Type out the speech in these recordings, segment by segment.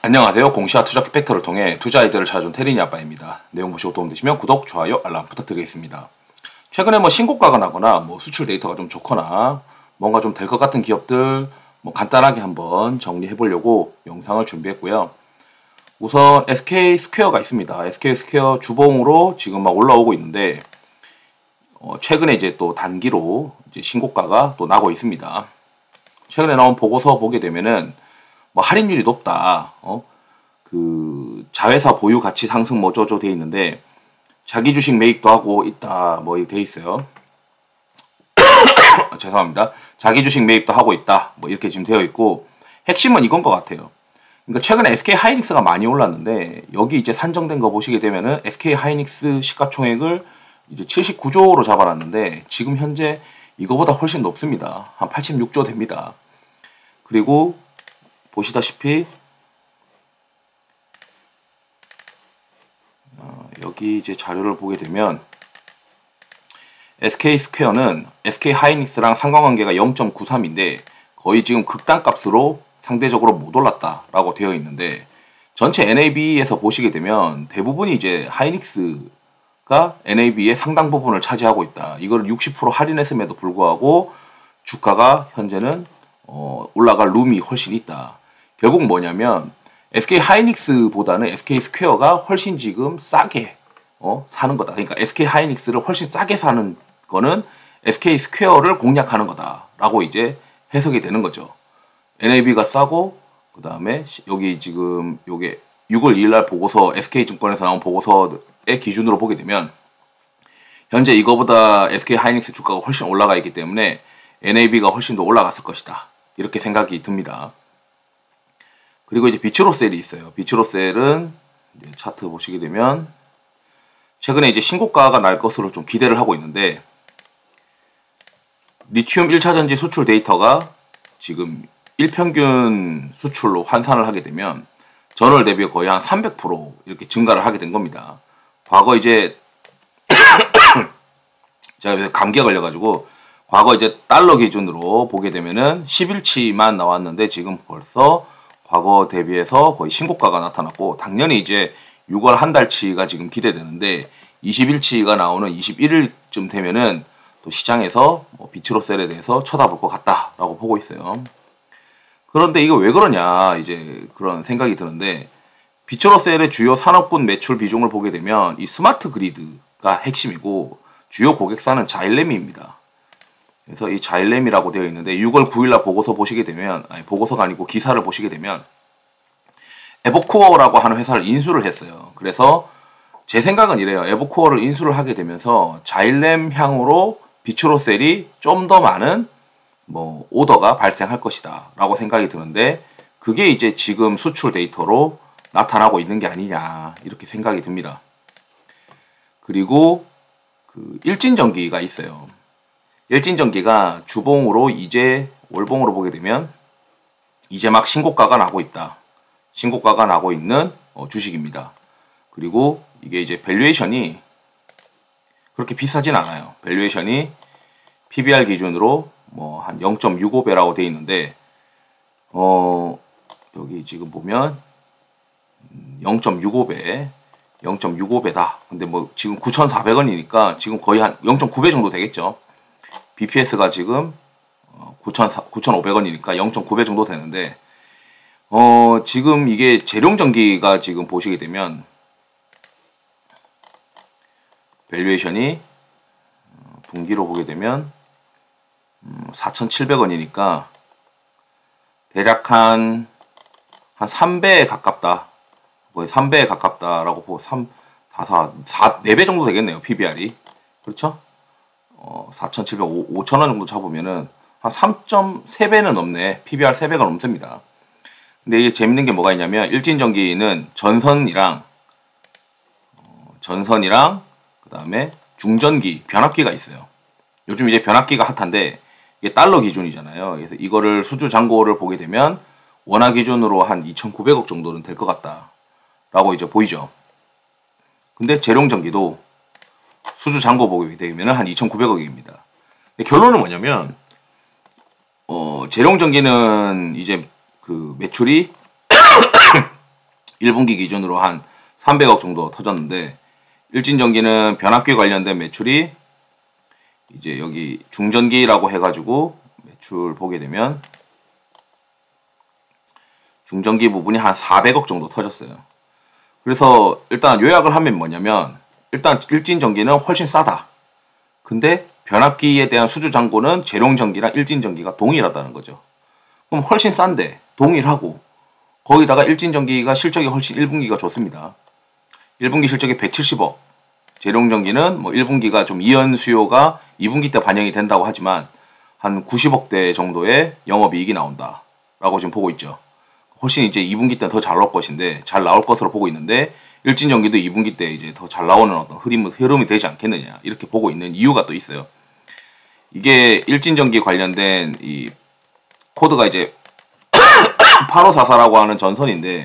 안녕하세요. 공시와 투자 팩터를 통해 투자 아이디어를 찾아준 테린이 아빠입니다. 내용 보시고 도움되시면 구독, 좋아요, 알람 부탁드리겠습니다. 최근에 신고가가 나거나 수출 데이터가 좀 좋거나 뭔가 좀 될 것 같은 기업들 간단하게 한번 정리해 보려고 영상을 준비했고요. 우선 SK 스퀘어가 있습니다. SK 스퀘어 주봉으로 지금 막 올라오고 있는데 최근에 이제 또 단기로 이제 신고가가 또 나고 있습니다. 최근에 나온 보고서 보게 되면은 할인율이 높다. 그 자회사 보유 가치 상승 저저 돼 있는데 자기 주식 매입도 하고 있다. 돼 있어요. 죄송합니다. 자기 주식 매입도 하고 있다. 이렇게 지금 되어 있고 핵심은 이건 것 같아요. 그러니까 최근에 SK 하이닉스가 많이 올랐는데 여기 이제 산정된 거 보시게 되면은 SK 하이닉스 시가총액을 이제 79조로 잡아놨는데 지금 현재 이거보다 훨씬 높습니다. 한 86조 됩니다. 그리고 보시다시피 여기 이제 자료를 보게 되면 SK 스퀘어는 SK 하이닉스랑 상관관계가 0.93인데 거의 지금 극단값으로 상대적으로 못 올랐다라고 되어 있는데 전체 NAB에서 보시게 되면 대부분이 이제 하이닉스가 NAB의 상당 부분을 차지하고 있다. 이걸 60% 할인했음에도 불구하고 주가가 현재는 올라갈 룸이 훨씬 있다. 결국 뭐냐면 SK 하이닉스보다는 SK 스퀘어가 훨씬 지금 싸게 사는 거다. 그러니까 SK 하이닉스를 훨씬 싸게 사는 거는 SK 스퀘어를 공략하는 거다라고 이제 해석이 되는 거죠. NAB가 싸고 그 다음에 여기 지금 요게 6월 2일 날 보고서 SK증권에서 나온 보고서의 기준으로 보게 되면 현재 이거보다 SK 하이닉스 주가가 훨씬 올라가 있기 때문에 NAB가 훨씬 더 올라갔을 것이다. 이렇게 생각이 듭니다. 그리고 이제 비츠로셀이 있어요. 비츠로셀은 이제 차트 보시게 되면 최근에 이제 신고가가 날 것으로 좀 기대를 하고 있는데 리튬 1차전지 수출 데이터가 지금 일평균 수출로 환산을 하게 되면 전월 대비 거의 한 300% 이렇게 증가를 하게 된 겁니다. 과거 이제 제가 감기가 걸려가지고 과거 이제 달러 기준으로 보게 되면은 10일치만 나왔는데 지금 벌써 과거 대비해서 거의 신고가가 나타났고 당연히 이제 6월 한 달치가 지금 기대되는데 20일치가 나오는 21일쯤 되면은 또 시장에서 비츠로셀에 대해서 쳐다볼 것 같다라고 보고 있어요. 그런데 이거 왜 그러냐 이제 그런 생각이 드는데 비츠로셀의 주요 산업군 매출 비중을 보게 되면 이 스마트 그리드가 핵심이고 주요 고객사는 자일레미입니다. 그래서 이 자일렘이라고 되어 있는데 6월 9일날 보고서 보시게 되면 보고서가 아니고 기사를 보시게 되면 에버코어라고 하는 회사를 인수를 했어요. 그래서 제 생각은 이래요. 에버코어를 인수를 하게 되면서 자일렘 향으로 비츠로셀이 좀 더 많은 오더가 발생할 것이다 라고 생각이 드는데 그게 이제 지금 수출 데이터로 나타나고 있는 게 아니냐 이렇게 생각이 듭니다. 그리고 그 일진전기가 있어요. 일진전기가 주봉으로 이제 월봉으로 보게 되면 이제 막 신고가가 나고 있다. 신고가가 나고 있는 주식입니다. 그리고 이게 이제 밸류에이션이 그렇게 비싸진 않아요. 밸류에이션이 PBR 기준으로 한 0.65배라고 되어 있는데 여기 지금 보면 0.65배 0.65배다. 근데 지금 9,400원이니까 지금 거의 한 0.9배 정도 되겠죠. BPS가 지금 9,500원이니까 0.9배 정도 되는데 지금 이게 재룡전기가 지금 보시게 되면 밸류에이션이 분기로 보게 되면 4,700원이니까 대략 한 3배에 가깝다. 거의 3배에 가깝다라고 보고 4배 정도 되겠네요. PBR이. 그렇죠? 4,700, 5,000원 정도 잡으면은 한 3.3배는 넘네. PBR 3배가 넘습니다. 근데 이게 재밌는 게 뭐가 있냐면 일진전기는 전선이랑 그 다음에 중전기, 변압기가 있어요. 요즘 이제 변압기가 핫한데 이게 달러 기준이잖아요. 그래서 이거를 수주 잔고를 보게 되면 원화 기준으로 한 2,900억 정도는 될 것 같다 라고 이제 보이죠. 근데 재룡전기도 수주 잔고 보게 되면 한 2,900억입니다. 결론은 뭐냐면 재룡전기는 이제 그 매출이 1분기 기준으로 한 300억 정도 터졌는데, 일진전기는 변압기 관련된 매출이 이제 여기 중전기라고 해가지고 매출 보게 되면 중전기 부분이 한 400억 정도 터졌어요. 그래서 일단 요약을 하면 뭐냐면, 일단 일진전기는 훨씬 싸다. 근데 변압기에 대한 수주잔고는 재룡전기랑 일진전기가 동일하다는 거죠. 그럼 훨씬 싼데 동일하고, 거기다가 일진전기가 실적이 훨씬 1분기가 좋습니다. 1분기 실적이 170억. 재룡전기는 뭐 1분기가 좀 이연 수요가 2분기 때 반영이 된다고 하지만 한 90억대 정도의 영업이익이 나온다 라고 지금 보고 있죠. 훨씬 이제 2분기 때 더 잘 나올 것인데, 잘 나올 것으로 보고 있는데, 일진전기도 2분기 때 이제 더 잘 나오는 어떤 흐름이 되지 않겠느냐, 이렇게 보고 있는 이유가 또 있어요. 이게 일진전기 관련된 이 코드가 이제 8544라고 하는 전선인데,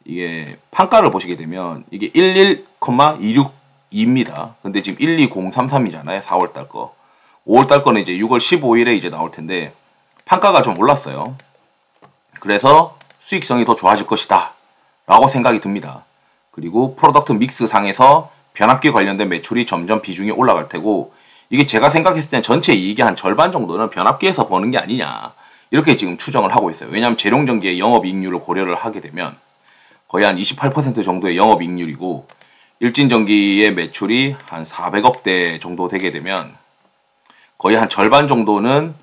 이게 판가를 보시게 되면 이게 11,262입니다. 근데 지금 12033이잖아요. 4월달 거. 5월달 거는 이제 6월 15일에 이제 나올 텐데, 판가가 좀 올랐어요. 그래서 수익성이 더 좋아질 것이다 라고 생각이 듭니다. 그리고 프로덕트 믹스 상에서 변압기 관련된 매출이 점점 비중이 올라갈 테고, 이게 제가 생각했을 땐 전체 이익의 한 절반 정도는 변압기에서 버는 게 아니냐, 이렇게 지금 추정을 하고 있어요. 왜냐하면 재룡전기의 영업이익률을 고려를 하게 되면 거의 한 28% 정도의 영업이익률이고, 일진전기의 매출이 한 400억대 정도 되게 되면 거의 한 절반 정도는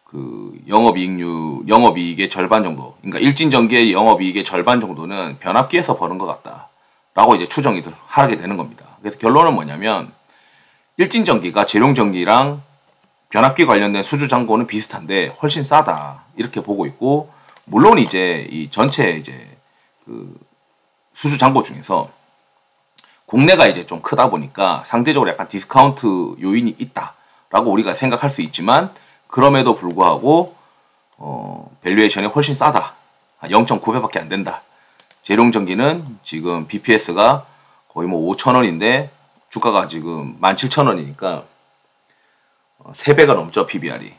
그 영업이익의 절반 정도, 그러니까 일진전기의 영업이익의 절반 정도는 변압기에서 버는 것 같다 라고 이제 추정이 하게 되는 겁니다. 그래서 결론은 뭐냐면, 일진전기가 재룡전기랑 변압기 관련된 수주잔고는 비슷한데 훨씬 싸다, 이렇게 보고 있고, 물론 이제 이 전체 이제 그 수주잔고 중에서 국내가 이제 좀 크다 보니까 상대적으로 약간 디스카운트 요인이 있다라고 우리가 생각할 수 있지만, 그럼에도 불구하고 밸류에이션이 훨씬 싸다. 한 0.9배밖에 안 된다. 재룡전기는 지금 BPS가 거의 뭐 5,000원인데 주가가 지금 17,000원이니까 3배가 넘죠, PBR이.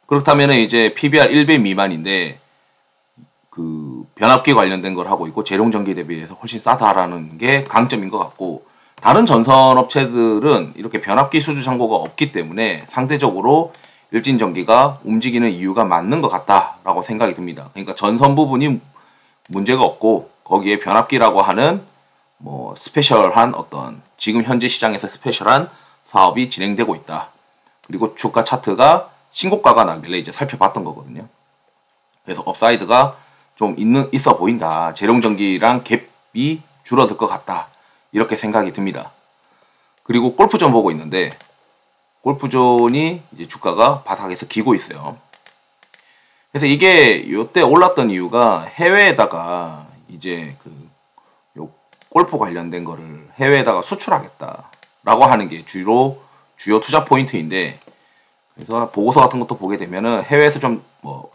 그렇다면 이제 PBR 1배 미만인데 그 변압기 관련된 걸 하고 있고, 재룡전기 대비해서 훨씬 싸다라는 게 강점인 것 같고, 다른 전선 업체들은 이렇게 변압기 수주 잔고가 없기 때문에 상대적으로 일진전기가 움직이는 이유가 맞는 것 같다라고 생각이 듭니다. 그러니까 전선 부분이 문제가 없고, 거기에 변압기라고 하는 뭐 스페셜한 어떤 지금 현재 시장에서 스페셜한 사업이 진행되고 있다. 그리고 주가 차트가 신고가가 나길래 이제 살펴봤던 거거든요. 그래서 업사이드가 좀 있어 보인다. 재룡전기랑 갭이 줄어들 것 같다, 이렇게 생각이 듭니다. 그리고 골프존 보고 있는데, 골프존이 이제 주가가 바닥에서 기고 있어요. 그래서 이게 요때 올랐던 이유가 해외에다가 이제 요 골프 관련된 거를 해외에다가 수출하겠다라고 하는 게 주요 투자 포인트인데, 그래서 보고서 같은 것도 보게 되면은 해외에서 좀 뭐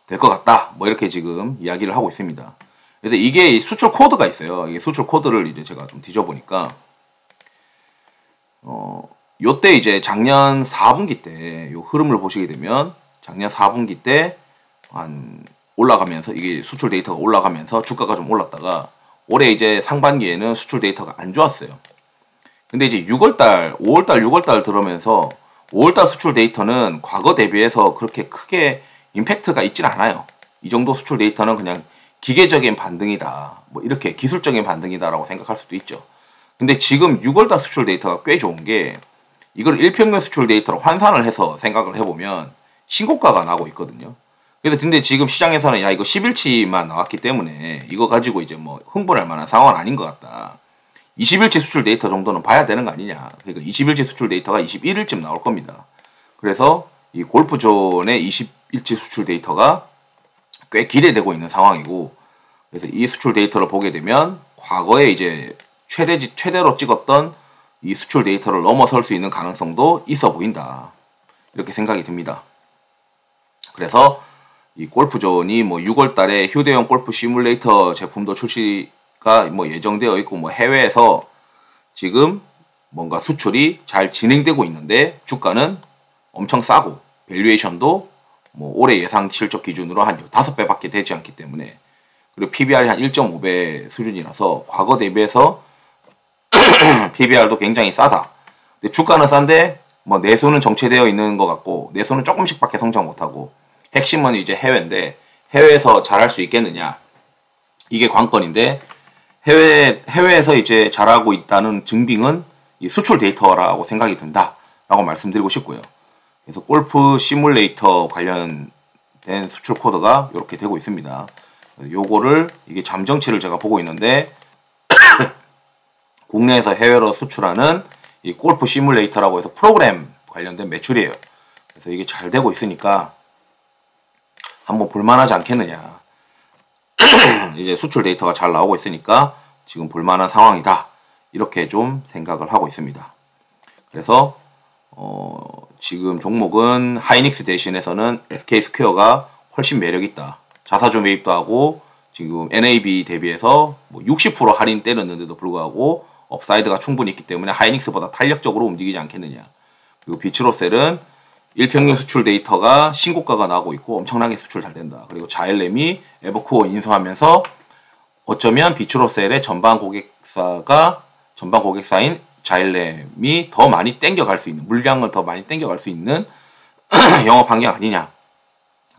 될 것 같다, 뭐 이렇게 지금 이야기를 하고 있습니다. 그래서 이게 수출 코드가 있어요. 이게 수출 코드를 이제 제가 좀 뒤져보니까 요때 이제 작년 4분기 때 요 흐름을 보시게 되면, 작년 4분기 때 한 올라가면서 이게 수출 데이터가 올라가면서 주가가 좀 올랐다가, 올해 이제 상반기에는 수출 데이터가 안 좋았어요. 근데 이제 6월달, 5월달, 6월달 들어오면서 5월달 수출 데이터는 과거 대비해서 그렇게 크게 임팩트가 있진 않아요. 이 정도 수출 데이터는 그냥 기계적인 반등이다, 뭐 이렇게 기술적인 반등이다라고 생각할 수도 있죠. 근데 지금 6월달 수출 데이터가 꽤 좋은 게, 이걸 일평균 수출 데이터로 환산을 해서 생각을 해보면 신고가가 나고 있거든요. 그래서 근데 지금 시장에서는 야, 이거 10일치만 나왔기 때문에 이거 가지고 이제 뭐 흥분할 만한 상황은 아닌 것 같다. 20일치 수출 데이터 정도는 봐야 되는 거 아니냐. 그러니까 20일치 수출 데이터가 21일쯤 나올 겁니다. 그래서 이 골프존의 20일치 수출 데이터가 꽤 기대되고 있는 상황이고, 그래서 이 수출 데이터를 보게 되면 과거에 이제 최대로 찍었던 이 수출 데이터를 넘어설 수 있는 가능성도 있어 보인다, 이렇게 생각이 듭니다. 그래서 이 골프존이 뭐 6월 달에 휴대용 골프 시뮬레이터 제품도 출시가 뭐 예정되어 있고, 뭐 해외에서 지금 뭔가 수출이 잘 진행되고 있는데 주가는 엄청 싸고, 밸류에이션도 뭐 올해 예상 실적 기준으로 한 5배밖에 되지 않기 때문에 그리고 PBR이 한 1.5배 수준이라서 과거 대비해서 PBR도 굉장히 싸다. 근데 주가는 싼데 뭐 내수는 정체되어 있는 것 같고 내수는 조금씩밖에 성장 못하고 핵심은 이제 해외인데 해외에서 잘할 수 있겠느냐 이게 관건인데 해외에서 이제 잘하고 있다는 증빙은 이 수출 데이터라고 생각이 든다라고 말씀드리고 싶고요. 그래서 골프 시뮬레이터 관련된 수출 코드가 이렇게 되고 있습니다. 요거를 이게 잠정치를 제가 보고 있는데 국내에서 해외로 수출하는 이 골프 시뮬레이터라고 해서 프로그램 관련된 매출이에요. 그래서 이게 잘 되고 있으니까 한번 볼만하지 않겠느냐. 이제 수출 데이터가 잘 나오고 있으니까 지금 볼만한 상황이다. 이렇게 좀 생각을 하고 있습니다. 그래서 지금 종목은 하이닉스 대신에서는 SK스퀘어가 훨씬 매력있다. 자사주 매입도 하고 지금 NAB 대비해서 뭐 60% 할인 때렸는데도 불구하고 업사이드가 충분히 있기 때문에 하이닉스보다 탄력적으로 움직이지 않겠느냐. 그리고 비츠로셀은 일평균 수출 데이터가 신고가가 나오고 있고 엄청나게 수출 잘 된다. 그리고 자일렘이 에버코어 인수하면서 어쩌면 비츠로셀의 전방 고객사인 자일렘이 더 많이 땡겨갈 수 있는, 물량을 더 많이 땡겨갈 수 있는 영업 환경 아니냐.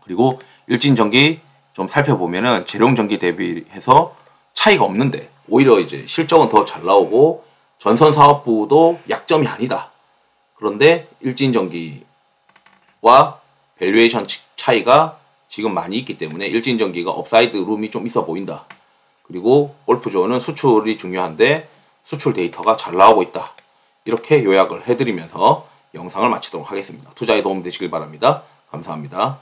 그리고 일진전기 좀 살펴보면은 재룡전기 대비해서 차이가 없는데 오히려 이제 실적은 더 잘 나오고 전선사업부도 약점이 아니다. 그런데 일진전기와 밸류에이션 차이가 지금 많이 있기 때문에 일진전기가 업사이드 룸이 좀 있어 보인다. 그리고 골프존은 수출이 중요한데 수출 데이터가 잘 나오고 있다. 이렇게 요약을 해드리면서 영상을 마치도록 하겠습니다. 투자에 도움 되시길 바랍니다. 감사합니다.